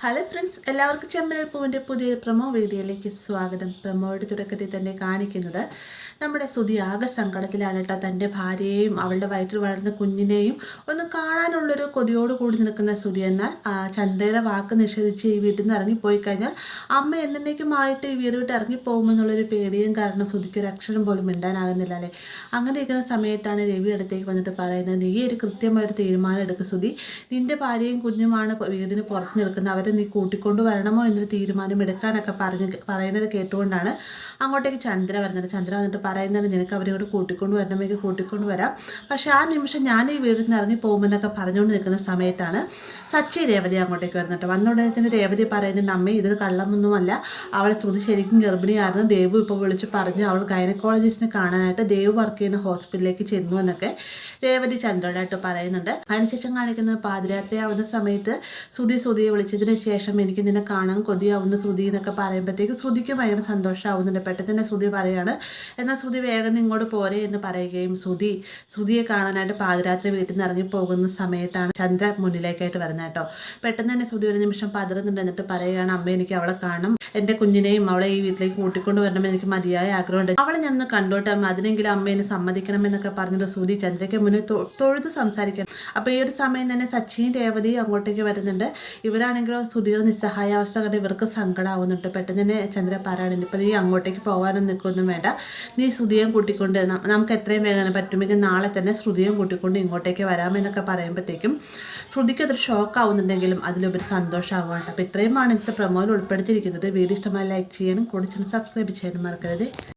Hello friends, എല്ലാവർക്കും ചെമ്മനൽ പൂവിൻ്റെ പുതിയൊരു പ്രൊമോ വീഡിയോയിലേക്ക് സ്വാഗതം. പ്രൊമോയുടെ തുടക്കത്തിൽ തന്നെ കാണിക്കുന്നത് നമ്മുടെ സുധി ആകെ സങ്കടത്തിലാണ് കേട്ടോ. തൻ്റെ ഭാര്യയെയും അവളുടെ വയറ്റിൽ വളർന്ന കുഞ്ഞിനെയും ഒന്ന് കാണാനുള്ളൊരു കൊതിയോട് കൂടി നിൽക്കുന്ന സുധി. എന്നാൽ ചന്ദ്രയുടെ വാക്ക് നിഷേധിച്ച് ഈ വീട്ടിൽ നിന്ന് ഇറങ്ങിപ്പോയി കഴിഞ്ഞാൽ അമ്മ എന്നേക്കുമായിട്ട് ഈ വീട് വിട്ട് ഇറങ്ങിപ്പോകുമെന്നുള്ളൊരു പേടിയും കാരണം സുധിക്ക് ഒരു അക്ഷരം പോലും മിണ്ടാനാകുന്നില്ല അല്ലേ. അങ്ങനെ ഇരിക്കുന്ന സമയത്താണ് രവി അടുത്തേക്ക് വന്നിട്ട് പറയുന്നത്, നീ ഒരു കൃത്യമായൊരു തീരുമാനം എടുക്കുക സുധി. നിൻ്റെ ഭാര്യയും കുഞ്ഞുമാണ് വീടിന് പുറത്ത് നിൽക്കുന്നത്, അവരെ നീ കൂട്ടിക്കൊണ്ട് വരണമോ എന്നൊരു തീരുമാനം എടുക്കാനൊക്കെ പറയുന്നത് കേട്ടുകൊണ്ടാണ് അങ്ങോട്ടേക്ക് ചന്ദ്ര വരുന്നത്. ചന്ദ്ര വന്നിട്ട് പറയുന്നത്, നിനക്ക് അവരോട് കൂട്ടിക്കൊണ്ട് വരണമെങ്കിൽ കൂട്ടിക്കൊണ്ട് വരാം, പക്ഷേ ആ നിമിഷം ഞാൻ ഈ വീട്ടിൽ നിന്ന് ഇറങ്ങി പോകുമെന്നൊക്കെ പറഞ്ഞുകൊണ്ട് നിൽക്കുന്ന സമയത്താണ് സച്ചി രേവതി അങ്ങോട്ടേക്ക് വരുന്നുണ്ട്. വന്ന ഉടനെ തന്നെ രേവതി പറയുന്നുണ്ട്, അമ്മ ഇത് കള്ളമൊന്നുമല്ല, അവളെ ശ്രുതി ശരിക്കും ഗർഭിണിയായിരുന്നു, ദേവു ഇപ്പോൾ വിളിച്ച് പറഞ്ഞു അവൾ ഗൈനക്കോളജിസ്റ്റിനെ കാണാനായിട്ട് ദേവു വർക്ക് ചെയ്യുന്ന ഹോസ്പിറ്റലിലേക്ക് ചെന്നു എന്നൊക്കെ രേവതി ചന്ദ്രയോടായിട്ട് പറയുന്നുണ്ട്. അതിനുശേഷം കാണിക്കുന്നത് പാതിരാത്രി ആവുന്ന സമയത്ത് ശ്രുതിയെ വിളിച്ചതിന് ശേഷം എനിക്ക് നിന്നെ കാണാൻ കൊതിയാവുന്ന ശ്രുതി എന്നൊക്കെ പറയുമ്പോഴത്തേക്ക് ശ്രുതിക്ക് ഭയങ്കര സന്തോഷമാവുന്നുണ്ട്. പെട്ടെന്ന് തന്നെ ശ്രുതി പറയാണ്, എന്നാൽ ശ്രുതി വേഗം ഇങ്ങോട്ട് പോരെ എന്ന് പറയുകയും ശ്രുതിയെ കാണാനായിട്ട് പാതിരാത്രി വീട്ടിൽ നിന്ന് ഇറങ്ങി പോകുന്ന സമയത്താണ് ചന്ദ്ര മുന്നിലേക്കായിട്ട് വരുന്നത് കേട്ടോ. പെട്ടെന്ന് തന്നെ ശ്രുതി ഒരു നിമിഷം പതറുന്നുണ്ട്. എന്നിട്ട് പറയുകയാണ്, അമ്മ എനിക്ക് അവളെ കാണണം, എൻ്റെ കുഞ്ഞിനെയും അവളെ ഈ വീട്ടിലേക്ക് കൂട്ടിക്കൊണ്ട് വരണമെന്ന് എനിക്ക് മതിയായ ആഗ്രഹമുണ്ട്, അവളെ ഞാനൊന്ന് കണ്ടോട്ടെ അമ്മ, അതിനെങ്കിലും അമ്മേനെ സമ്മതിക്കണമെന്നൊക്കെ പറഞ്ഞിട്ട് ശ്രുതി ചന്ദ്രയ്ക്ക് മുന്നിൽ തൊഴുത് സംസാരിക്കണം. അപ്പോൾ ഈ ഒരു സമയം തന്നെ സച്ചിയും രേവതിയും അങ്ങോട്ടേക്ക് വരുന്നുണ്ട്. ഇവരാണെങ്കിലോ ശ്രുതിയുടെ നിസ്സഹായാവസ്ഥ കണ്ട് ഇവർക്ക് സങ്കടമാവുന്നുണ്ട്. പെട്ടെന്ന് തന്നെ ചന്ദ്ര പറയാനുണ്ട്, ഇപ്പോൾ നീ അങ്ങോട്ടേക്ക് പോകാനും നിൽക്കൊന്നും വേണ്ട, നീ ശ്രുതിയും കൂട്ടിക്കൊണ്ട് നമുക്ക് എത്രയും വേഗം പറ്റുമെങ്കിൽ നാളെ തന്നെ ശ്രുതിയും കൂട്ടിക്കൊണ്ട് ഇങ്ങോട്ടേക്ക് വരാമെന്നൊക്കെ പറയുമ്പോഴത്തേക്കും ശ്രുതിക്ക് അതൊരു ഷോക്ക് ആവുന്നുണ്ടെങ്കിലും അതിലുപരി സന്തോഷമാവുകയാണ്. അപ്പോൾ ഇത്രയുമാണ് ഇന്നത്തെ പ്രൊമോയിൽ ഉൾപ്പെടുത്തിയിരിക്കുന്നത്. വീഡിയോ ഇഷ്ടമായി ലൈക്ക് ചെയ്യാനും കൂടി സബ്സ്ക്രൈബ് ചെയ്യാനും മറക്കരുത്.